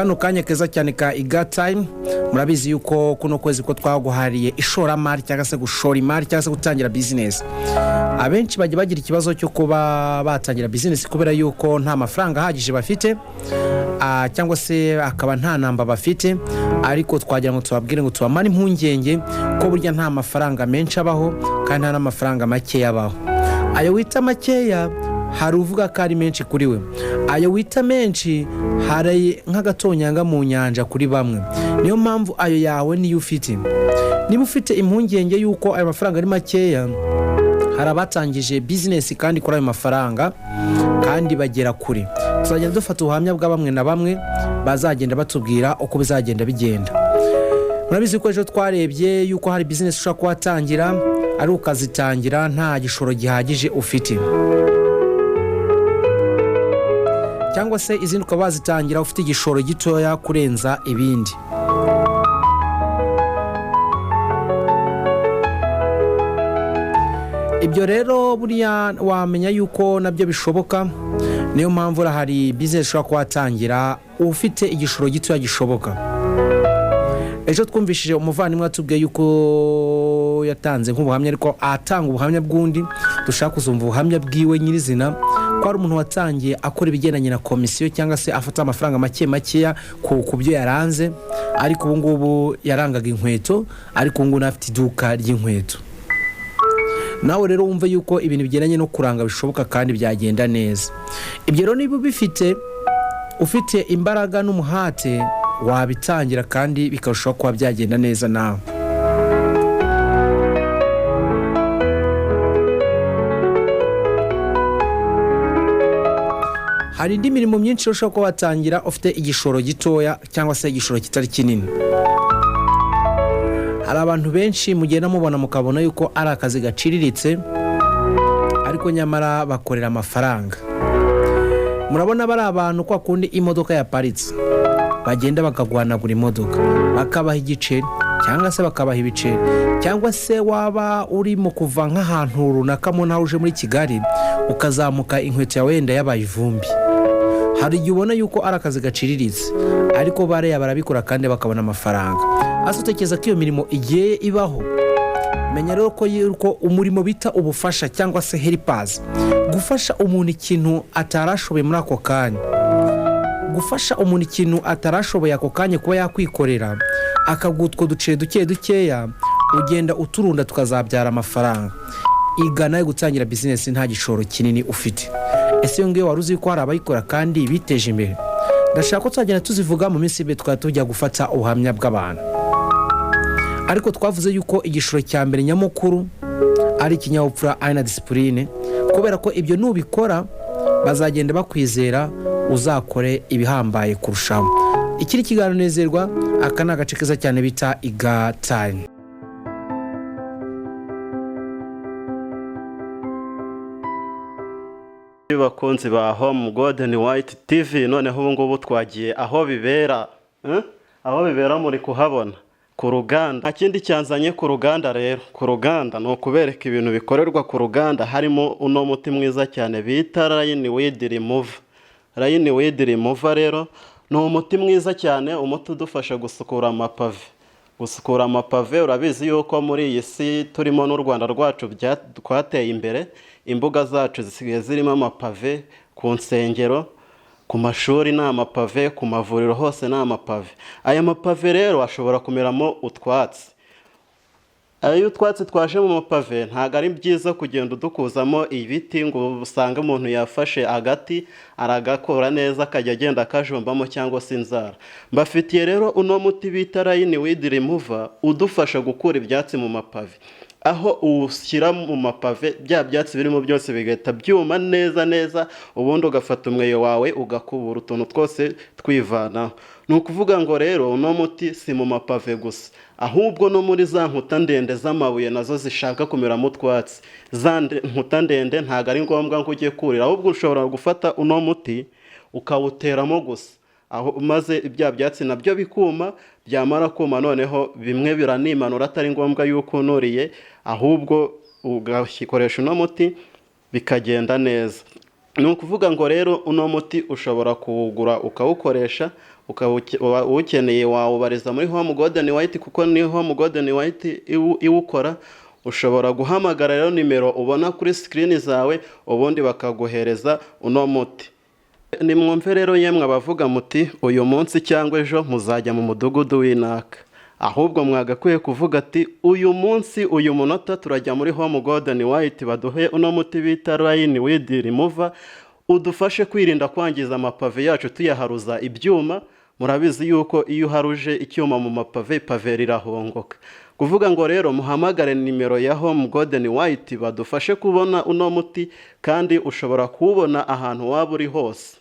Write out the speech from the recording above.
kano kanya keza cyane ka Iga Time. Murabizi yuko kuno kwezi ko twaguhariye ishoramari cyangwa se gushora imari cyangwa se gutangira business. Abenshi bajya bagira ikibazo cyo kuba batangira business kubera yuko nta mafaranga ahagije bafite, cyangwa se akaba nta namba bafite, ariko twagira ngo tubabwire ngo tubamane impungenge ko burya nta mafaranga menshi abaho kandi nta n'amafaranga make yabaho. Ayo wita makeya hari uvuga ko ari menshi kuri we, ayo wita menshi hari nk'agatonyanga mu nyanja kuri bamwe. Niyo mpamvu ayo yawe niyo ufite. Niba ufite impungenge yuko ayo mafaranga ari makeya, hari abatangije business kandi kuri ayo mafaranga kandi bagera kure. Tuzagenda dufata ubuhamya bwa bamwe na bamwe bazagenda batubwira uko bizagenda bigenda. Murabizi ko ejo twarebye yuko hari business ushaka kuhatangira ari ukazitangira nta gishoro gihagije ufite, cyangwa se izindi ukaba wazitangira ufite igishoro gitoya kurenza ibindi. Ibyo rero buriya wamenya yuko nabyo bishoboka. Niyo mpamvu hari business ushobora kuhatangira ufite igishoro gitoya gishoboka. Ejo twumvishije umuvandimwe atubwiye yuko yatanze nk'ubuhamya, ariko atanga ubuhamya bw'undi dushaka kuzumva ubuhamya bwiwe nyirizina, ko ari umuntu watangiye akora ibigendanye na komisiyo cyangwa se afata amafaranga makeya ku byo yaranze, ariko ubu ngubu yarangaga inkweto, ariko ubu ngubu afite iduka ry'inkweto. Nawe rero wumva yuko ibintu bigendanye no kuranga bishoboka kandi byagenda neza. Ibyo rero niba ufite imbaraga n'umuhate wabitangira kandi bikarushaho kuba byagenda neza nawe. Hari indi mirimo myinshi ushobora kuba watangira ufite igishoro gitoya cyangwa se igishoro kitari kinini. Hari abantu benshi mugenda mubona mukabona yuko ari akazi gaciriritse, ariko nyamara bakorera amafaranga. Murabona bari abantu kwa kundi imodoka yaparitse bagenda bakaguhanagura imodoka, bakabaha igiceri cyangwa se bakabaha ibiceri, cyangwa se waba uri mu kuva nk'ahantu runaka mu ntara uje muri Kigali ukazamuka inkweto yawe wenda yabaye ivumbi. Hari igihe ubona yuko ari akazi gaciriritse, ariko bariya barabikora kandi bakabona amafaranga. Ase utekereza ko iyo mirimo igiye ibaho, menya rero ko umurimo bita ubufasha cyangwa se helpers, gufasha umuntu ikintu atarashoboye muri ako kanya, gufasha umuntu ikintu atarashoboye ako kanya kuba yakwikorera, akagutwa duce dukeya ugenda uturunda tukazabyara amafaranga. Iga nawe gutangira business nta gishoro kinini ufite. Ese yo ngiyo waruzi ko hari abayikora kandi biteje imbere? Ndashaka ko tuzagenda tuzivuga mu minsi ibe tujya gufata ubuhamya bw'abantu. Ariko twavuze yuko igishoro cya mbere nyamukuru ari ikinyabupfura, ari na discipline, kubera ko ibyo nubikora bazagenda bakwizera uzakore ibihambaye kurushaho. Ikiri kiganiro nezerwa, aka ni agace keza cyane bita Iga Time. Bakunzi ba Home Golden White TV, noneho ubu ngubu twagiye aho bibera, aho bibera muri kuhabona ku ruganda. Akindi cyanzanye ku ruganda rero, ku ruganda no kubereka ibintu bikorerwa ku ruganda, harimo uno muti mwiza cyane bita Line Weed Remover. Line Weed Remover rero ni umuti mwiza cyane, umuti udufasha gusukura amapave. Gusukura amapave, urabizi yuko muri iyi si turimo n'u Rwanda rwacu twateye imbere, imbuga zacu zisigaye zirimo amapave, ku nsengero, ku mashuri ni amapave, ku mavuriro hose ni amapave. Aya mapave rero ashobora kumeramo utwatsi. Ayo utwatsi twaje mu mapave ntago ari byiza kugenda udukuzamo ibiti ngo usange umuntu yafashe agati aragakora neza akajya agenda akajombamo cyangwa se inzara. Mbafitiye rero uno muti bita Line Weed Remover udufasha gukura ibyatsi mu mapave. Aho ushyira mu mapave bya byatsi birimo byose bigahita byuma neza, ubundi ugafata umweyo wawe ugakubura utuntu twose twivanaho. Ni ukuvuga ngo rero uno muti si mu mapave gusa, ahubwo no muri za nkuta ndende z'amabuye nazo zishaka kumeramo utwatsi. Za nkuta ndende ntago ari ngombwa ngo ujye kurira, ahubwo ushobora gufata uno muti ukawuteramo gusa, aho maze ibya byatsi nabyo bikuma, byamara kuma noneho bimwe biranimanura, atari ngombwa yuko unuriye, ahubwo ugashikoresha uno muti bikagenda neza. Ni ukuvuga ngo rero uno muti ushobora kuwugura ukawukoresha ukeneye wawubariza muri Home Golden White, kuko ni Home Golden White iwukora. Ushobora guhamagara rero nimero ubona kuri screen zawe, ubundi bakaguhereza uno muti. Nimwumve rero yemwe abavuga muti uyu munsi cyangwa ejo muzajya mu mudugudu w'inaka, ahubwo mwagakwiye kuvuga ati uyu munsi uyu munota turajya muri Home Golden White baduhe uno muti bita Line Weed Remover, udufashe kwirinda kwangiza amapave yacu tuyaharuza ibyuma. Murabizi yuko iyo uharuje icyuma mu mapave, pave rirahongoka. Kuvuga ngo rero muhamagare nimero ya Home Golden White badufashe kubona uno muti, kandi ushobora kuwubona ahantu waba uri hose.